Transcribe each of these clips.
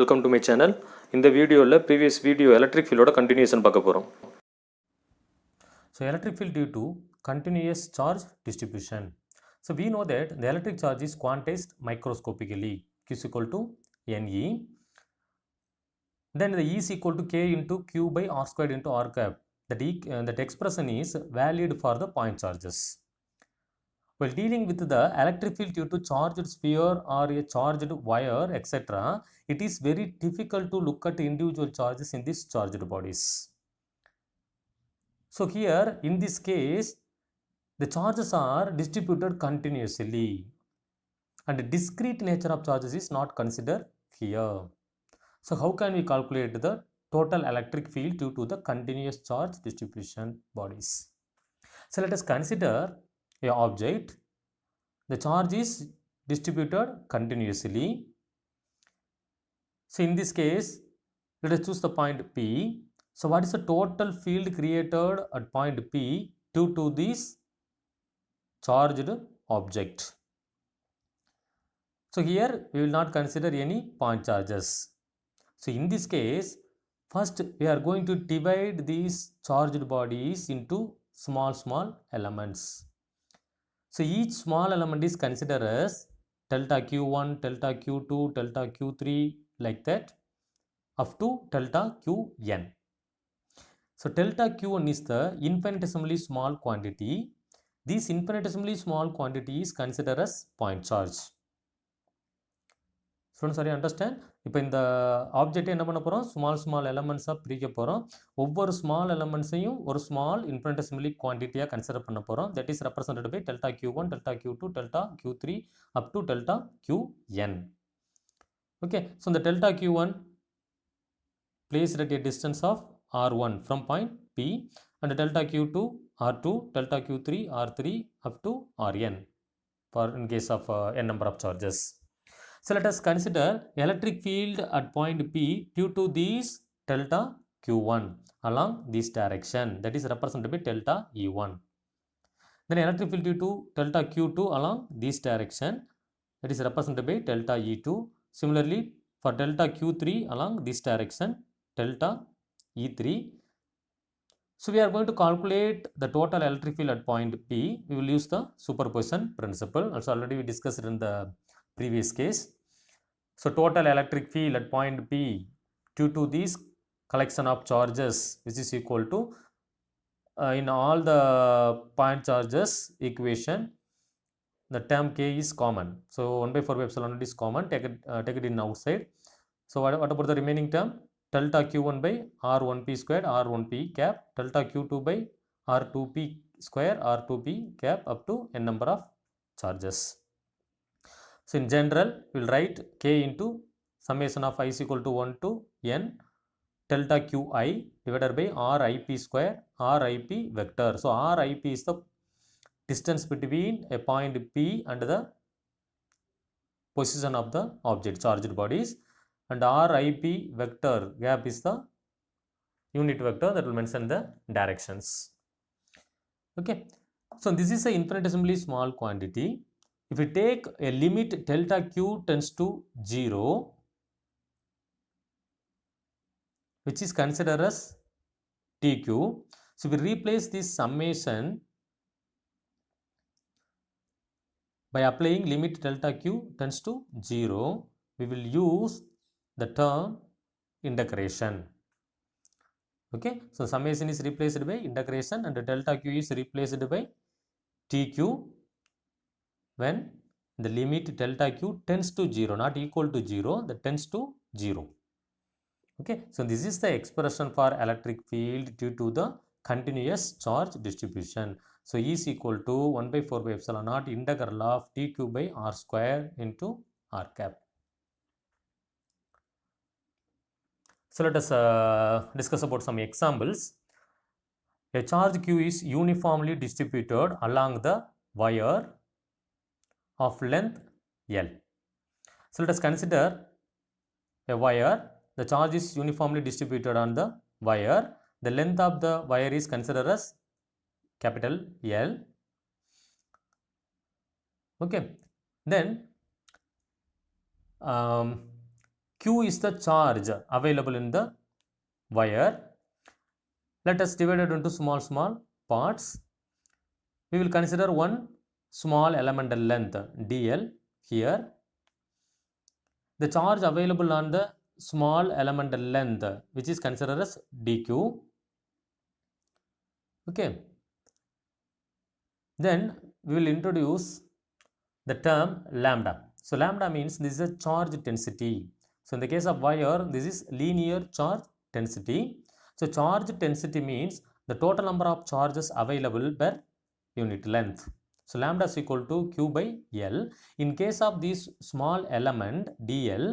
Welcome to my channel. In the video, previous video electric field continuation பார்க்க போறோம். So electric field due to continuous charge distribution. So we know that the electric charge is quantized microscopically. Q is equal to Ne. Then the E is equal to K into Q by R squared into R cap. That expression is valid for the point charges. While dealing with the electric field due to charged sphere or a charged wire, etc., it is very difficult to look at individual charges in these charged bodies. So here, in this case, the charges are distributed continuously and the discrete nature of charges is not considered here. So how can we calculate the total electric field due to the continuous charge distribution bodies? So let us consider a object. The charge is distributed continuously. So in this case, let us choose the point P. So what is the total field created at point P due to this charged object? So here we will not consider any point charges. So in this case, first we are going to divide these charged bodies into small elements. So each small element is considered as delta Q1, delta Q2, delta Q3 like that up to delta Qn. So delta Q1 is the infinitesimally small quantity. This infinitesimally small quantity is considered as point charge. Students, are you understand? இப்போ இந்த object என்ன பண்ண போறோம், small எலமெண்ட்ஸா பிரிக்க போறோம். ஒவ்வொரு small எலமெண்ட்ஸையும் ஒரு small இன்ஃபினிட்டெசிமலி குவான்டிட்டியா consider பண்ண போறோம். That is represented by delta Q1, delta Q2, delta Q3 up to delta Qn. Okay, so the delta Q1 placed at a distance of R1 from point P and delta Q2 R2, delta Q3 R3 up to Rn for in case of n number of charges. So let us consider electric field at point P due to these delta Q1 along this direction, that is represented by delta E1. Then electric field due to delta Q2 along this direction, that is represented by delta E2. Similarly for delta Q3 along this direction, delta E3. So we are going to calculate the total electric field at point P. We will use the superposition principle. Also already we discussed in the previous case. So total electric field at point P due to this collection of charges, which is equal to in all the point charges equation, the term K is common. So 1/4 epsilon naught is common. Take it in outside. So what about the remaining term? Delta Q1 by R1P squared R1P cap, delta Q2 by R2P square R2P cap up to n number of charges. So in general, we will write K into summation of I is equal to 1 to n delta Qi divided by Rip square Rip vector. So Rip is the distance between a point P and the position of the object charged bodies, and Rip vector gap is the unit vector that will mention the directions. Okay, so this is an infinitesimally small quantity. If we take a limit delta Q tends to 0, which is considered as TQ, so we replace this summation by applying limit delta Q tends to 0, we will use the term integration. Okay, so summation is replaced by integration and delta Q is replaced by TQ when the limit delta Q tends to 0, not equal to 0, that tends to 0. Okay, so this is the expression for electric field due to the continuous charge distribution. So E is equal to 1/4 epsilon naught integral of TQ by R square into R cap. So let us discuss about some examples. A charge Q is uniformly distributed along the wire of length L. So let us consider a wire. The charge is uniformly distributed on the wire. The length of the wire is considered as capital L. Okay, then Q is the charge available in the wire. Let us divide it into small parts. We will consider one small elemental length dl here. The charge available on the small elemental length, which is considered as dq. Okay. Then we will introduce the term lambda. So lambda means this is a charge density. So in the case of wire, this is linear charge density. So charge density means the total number of charges available per unit length. So lambda is equal to Q by L. In case of this small element dl,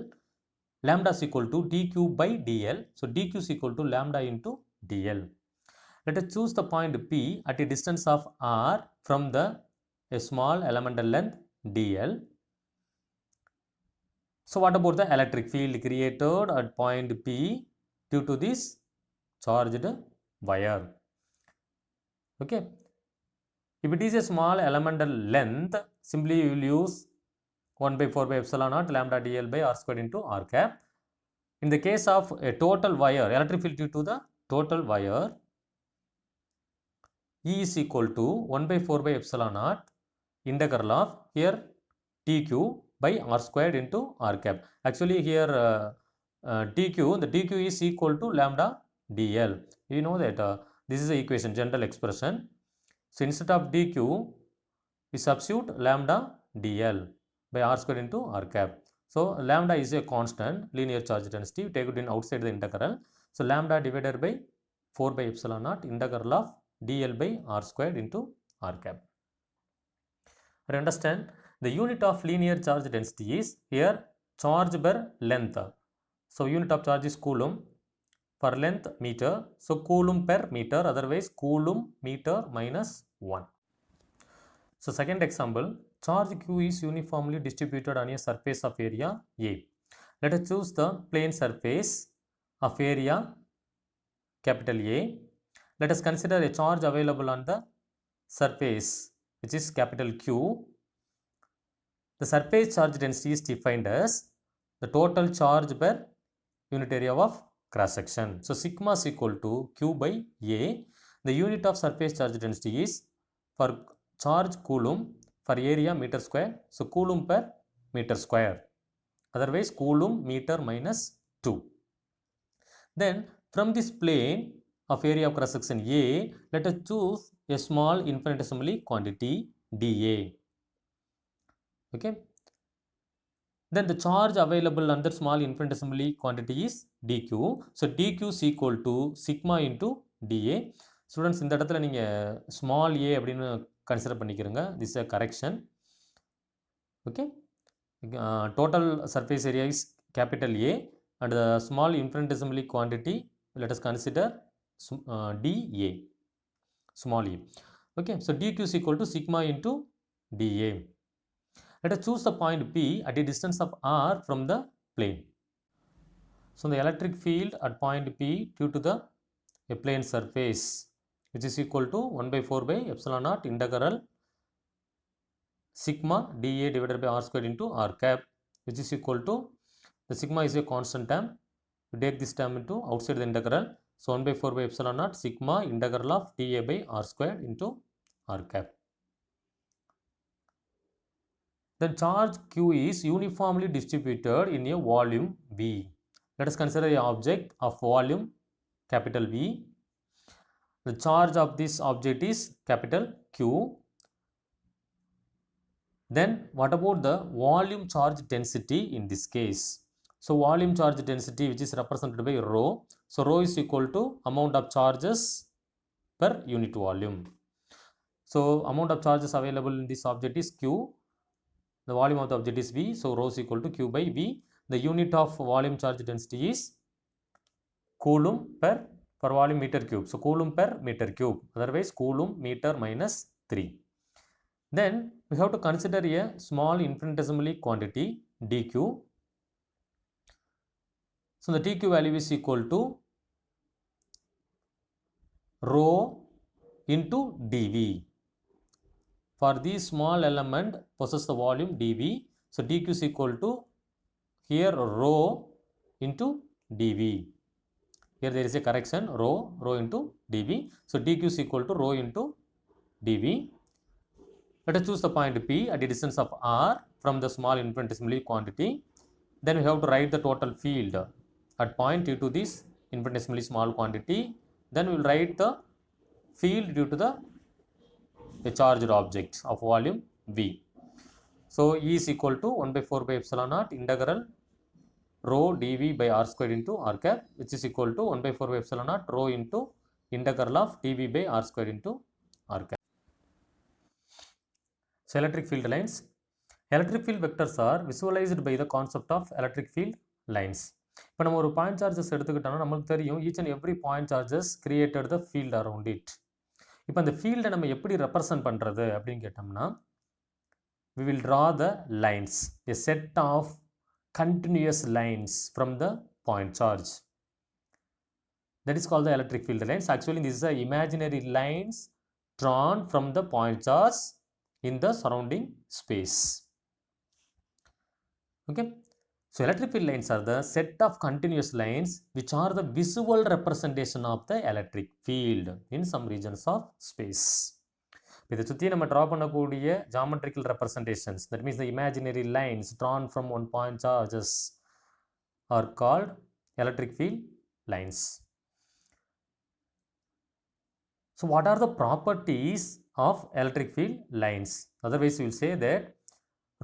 lambda is equal to dq by dl. So dq is equal to lambda into dl. Let us choose the point P at a distance of r from the a small elemental length dl. So what about the electric field created at point P due to this charged wire? Okay. If it is a small elemental length, simply you will use 1 by 4 by epsilon naught lambda dl by r squared into r cap. In the case of a total wire, electric field due to the total wire, E is equal to 1 by 4 by epsilon naught integral of here dq by r squared into r cap. Actually here the dq is equal to lambda dl. You know that this is the equation, general expression. So instead of dq, we substitute lambda dl by r squared into r cap. So lambda is a constant linear charge density. We take it in outside the integral. So lambda divided by 4 by epsilon naught integral of dl by r squared into r cap. Understand, the unit of linear charge density is here charge per length. So unit of charge is coulomb, per length meter. So coulomb per meter, otherwise coulomb meter minus 1. So second example, charge Q is uniformly distributed on a surface of area A. Let us choose the plane surface of area capital A. Let us consider a charge available on the surface, which is capital Q. The surface charge density is defined as the total charge per unit area of cross section. So sigma is equal to Q by A. The unit of surface charge density is for charge coulomb for area meter square. So coulomb per meter square. Otherwise coulomb meter minus 2. Then from this plane of area of cross section A, let us choose a small infinitesimally quantity dA. Okay. Then the charge available under small infinitesimally quantity is dq. So dq is equal to sigma into dA. Students, இந்த இடத்துல நீங்க small a அப்படின்னு consider பண்ணிக்கிறங்க. This is a correction. Okay. Total surface area is capital A and the small infinitesimally quantity, let us consider dA, small a. Okay. So dq is equal to sigma into dA. Let us choose the point P at a distance of r from the plane. So the electric field at point P due to the plane surface, which is equal to 1 by 4 by epsilon naught integral sigma dA divided by r squared into r cap, which is equal to, the sigma is a constant term. We take this term into outside the integral. So 1 by 4 by epsilon naught sigma integral of dA by r squared into r cap. The charge Q is uniformly distributed in a volume V. Let us consider an object of volume capital V. The charge of this object is capital Q. Then what about the volume charge density in this case? So volume charge density, which is represented by rho. So rho is equal to amount of charges per unit volume. So amount of charges available in this object is Q. The volume of the object is V. So rho is equal to Q by V. The unit of volume charge density is coulomb per volume meter cube. So coulomb per meter cube. Otherwise coulomb meter minus 3. Then we have to consider a small infinitesimally quantity dq. So the dq value is equal to rho into dV. For this small element possess the volume dV. So dq is equal to here rho into dV. Here there is a correction, rho into dV. So dq is equal to rho into dV. Let us choose the point P at a distance of r from the small infinitesimally quantity. Then we have to write the total field at point due to this infinitesimally small quantity. Then we will write the field due to the charged object of volume V. So E is equal to 1 by 4 by epsilon naught integral rho dV by r squared into r cap, which is equal to 1 by 4 by epsilon naught rho into integral of dV by r squared into r cap. So electric field lines. Electric field vectors are visualized by the concept of electric field lines. இப்போ நம்ம ஒரு point charges எடுத்துக்கிட்டோம்னா நமக்கு தெரியும் each and every point charges created the field around it. இப்போ அந்த ஃபீல்டை நம்ம எப்படி ரெப்ரசன்ட் பண்ணுறது அப்படின்னு கேட்டோம்னா we will draw the lines, a set of continuous lines from the point charge. That is called the electric field lines. Actually, this is the imaginary lines drawn from the point charge in the surrounding space. Okay. So, electric field lines are the set of continuous lines which are the visual representation of the electric field in some regions of space. இதை சுற்றி நம்ம draw பண்ணக்கூடிய geometrical representations, that means the imaginary lines drawn from one point charges are called electric field lines. So what are the properties of electric field lines? Otherwise will say that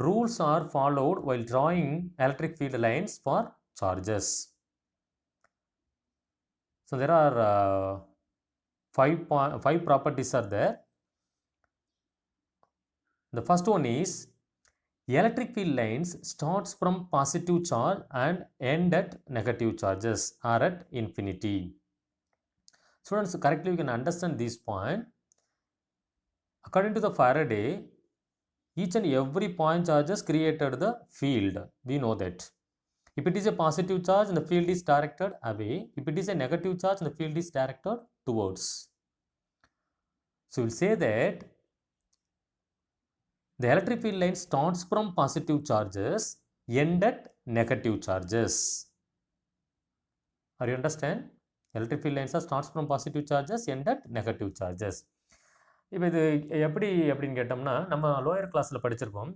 rules are followed while drawing electric field lines for charges. So there are five properties are there. The first one is electric field lines starts from positive charge and end at negative charges or at infinity. Students, correctly you can understand this point. According to the Faraday, each and every point charges created the field. We know that. If it is a positive charge, the field is directed away. If it is a negative charge, the field is directed towards. So we will say that the electric field line starts from positive charges, end at negative charges. Are you understand? Electric field lines starts from positive charges, end at negative charges. இப்போ இது எப்படி அப்படின்னு கேட்டோம்னா நம்ம lower கிளாஸில் படிச்சிருப்போம்.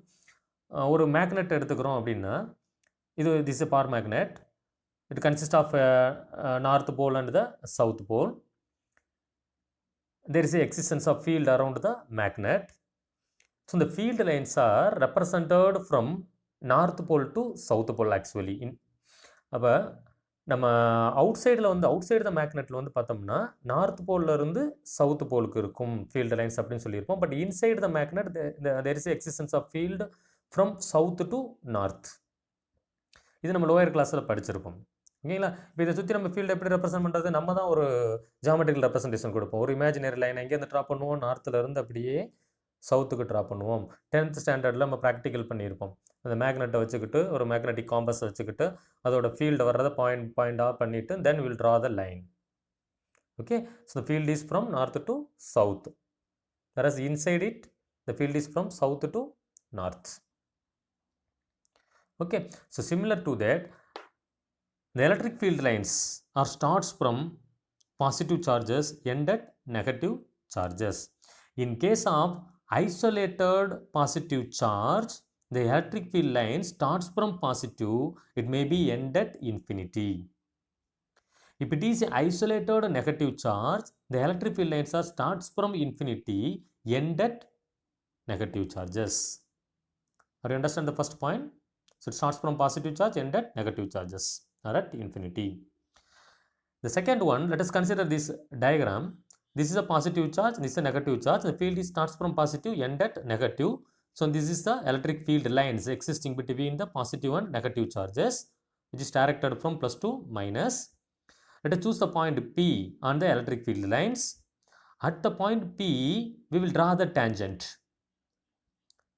ஒரு magnet எடுத்துக்கிறோம் அப்படின்னா இது this a power magnet. It consist of north pole and the south pole. There is a existence of field around the magnet. So இந்த field lines are represented from north pole to south pole actually. அப்போ நம்ம out side த மேக்னெட்டில் வந்து பார்த்தோம்னா north போலில் இருந்து south போலுக்கு இருக்கும் field lines அப்படின்னு சொல்லியிருப்போம். But inside the magnet there is existence of field from south to north. இது நம்ம லோயர் கிளாஸில் படிச்சிருப்போம். ஓகேங்களா? இப்போ இதை சுற்றி நம்ம ஃபீல்டு எப்படி ரெப்ரசென்ட் பண்ணுறது? நம்ம தான் ஒரு ஜாமெட்ரிக்கல் ரெப்ரசன்டேஷன் கொடுப்போம். ஒரு இமேஜினரி லைன் எங்கேருந்து ட்ரா பண்ணுவோம்? நார்த்தில் இருந்து அப்படியே சவுத்துக்கு ட்ரா பண்ணுவோம். 10th ஸ்டாண்டர்டில் நம்ம ப்ராக்டிக்கல் பண்ணியிருப்போம். அந்த மேக்னெட்டை வச்சுக்கிட்டு ஒரு மேக்னெட்டிக் காம்பஸ் வச்சுக்கிட்டு அதோட ஃபீல்டு வர்றதை பாயிண்டாக பண்ணிவிட்டு then will draw the line. Okay. So the field is from north to south. whereas inside it the field is from south to north. Okay. So similar to that, the electric field lines are starts from positive charges, end at negative charges. In case of isolated positive charge, the electric field line starts from positive, it may be end at infinity. If it is isolated negative charge, the electric field lines are starts from infinity, end at negative charges. Are you understand the first point? So it starts from positive charge, end at negative charges or at infinity. The second one, let us consider this diagram. This is a positive charge, this is a negative charge. The field starts from positive, end at negative. So this is the electric field lines existing between the positive and negative charges, which is directed from plus to minus. Let us choose the point P on the electric field lines. At the point P, we will draw the tangent.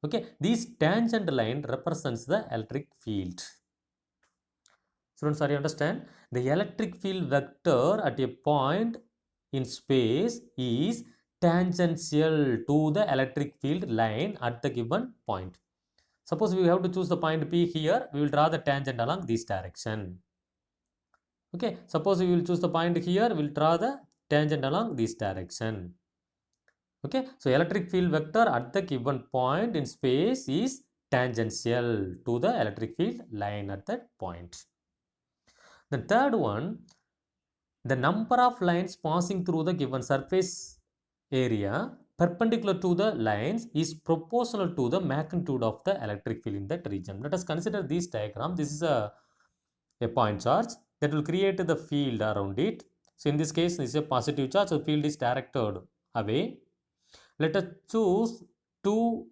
Okay, this tangent line represents the electric field. Students, are you understand? The electric field vector at a point in space is tangential to the electric field line at the given point. Suppose we have to choose the point P here, we will draw the tangent along this direction. Okay, suppose we will choose the point here, we will draw the tangent along this direction. Okay, so electric field vector at the given point in space is tangential to the electric field line at that point. The third one, the number of lines passing through the given surface area perpendicular to the lines is proportional to the magnitude of the electric field in that region. Let us consider this diagram. This is a point charge that will create the field around it. So in this case, this is a positive charge, so the field is directed away. Let us choose two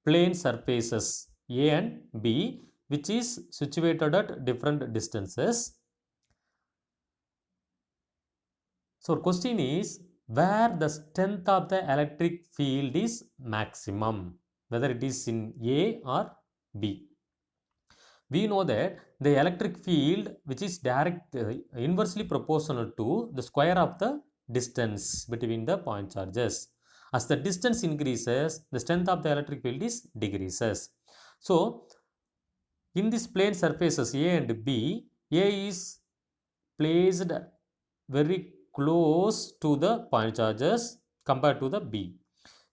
plane surfaces A and B, which is situated at different distances. So question is where the strength of the electric field is maximum, whether it is in A or B. We know that the electric field, which is inversely proportional to the square of the distance between the point charges. As the distance increases, the strength of the electric field is decreases. So in these plane surfaces A and B, A is placed very close to the point charges compared to the B.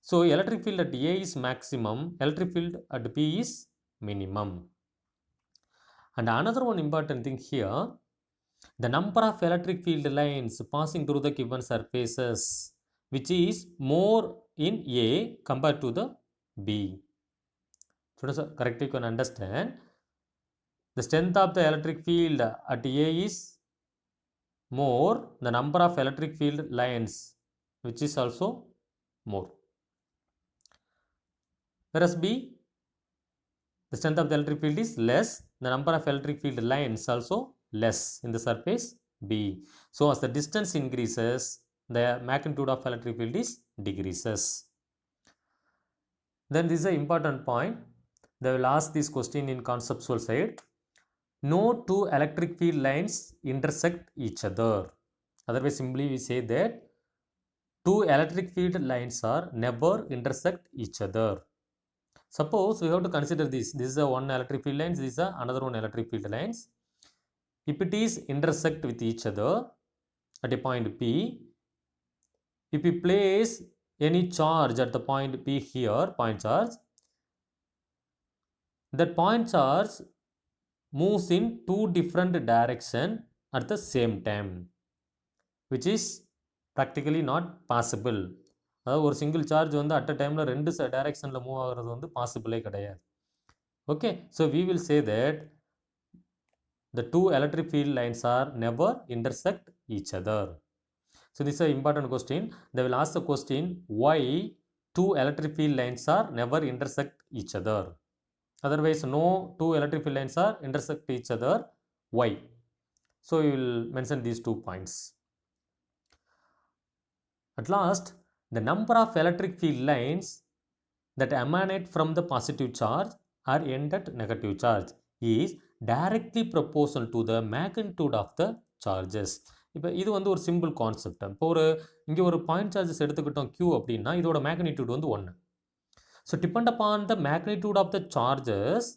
So electric field at A is maximum, electric field at B is minimum. And another one important thing here, the number of electric field lines passing through the given surfaces, which is more in A compared to the B. So correctly you can understand, the strength of the electric field at A is more, the number of electric field lines which is also more. Whereas B, the strength of the electric field is less, the number of electric field lines also less in the surface B. So as the distance increases, the magnitude of electric field is decreases. Then this is an important point. They will ask this question in conceptual side. No two electric field lines intersect each other. Otherwise, simply we say that two electric field lines are never intersect each other. Suppose we have to consider this. This is a one electric field lines. This is another one electric field lines. If it is intersect with each other at a point P, if we place any charge at the point P here, point charge, that point charge moves in two different directions at the same time, which is practically not possible. அதாவது ஒரு single charge வந்து at a டைமில் ரெண்டு டைரக்ஷனில் move ஆகிறது வந்து பாசிபிளே கிடையாது. Okay, so we will say that the two electric field lines are never intersect each other. So this is an important question. They will ask the question, why two electric field lines are never intersect each other? Otherwise, no two electric field lines are intersect each other. Why? So we will mention these 2 points. At last, the number of electric field lines that emanate from the positive charge or end at negative charge is directly proportional to the magnitude of the charges. இப்போ இது வந்து ஒரு simple concept. இப்போ இங்கே ஒரு point charges எடுத்துக்கிட்டோம் Q அப்படின்னா இதோட மேக்னிடியூட் வந்து 1. So depend upon the magnitude of the charges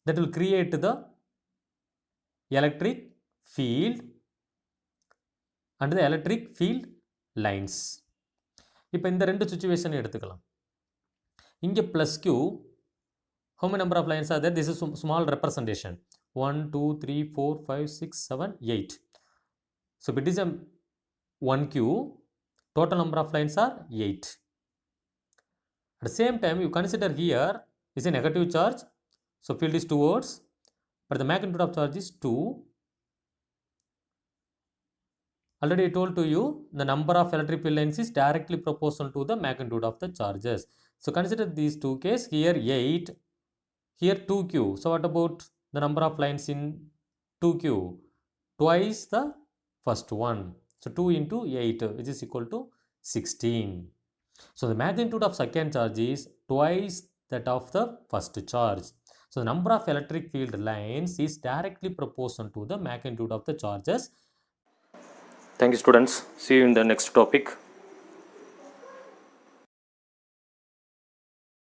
that will create the electric field and the electric field lines. இப்போ இந்த ரெண்டு சிச்சுவேஷன் எடுத்துக்கலாம். இங்கே plus Q, how many number of lines are there? This is small representation. 1, 2, 3, 4, 5, 6, 7, 8. So if it is a 1Q, total number of lines are 8. At the same time, you consider here is a negative charge. So field is towards, but the magnitude of charge is 2. Already I told to you the number of electric field lines is directly proportional to the magnitude of the charges. So consider these two cases, here 8, here 2Q. So what about the number of lines in 2Q? Twice the first one. So 2 into 8, which is equal to 16. So the magnitude of second charge is twice that of the first charge. So the number of electric field lines is directly proportional to the magnitude of the charges. Thank you, students. See you in the next topic.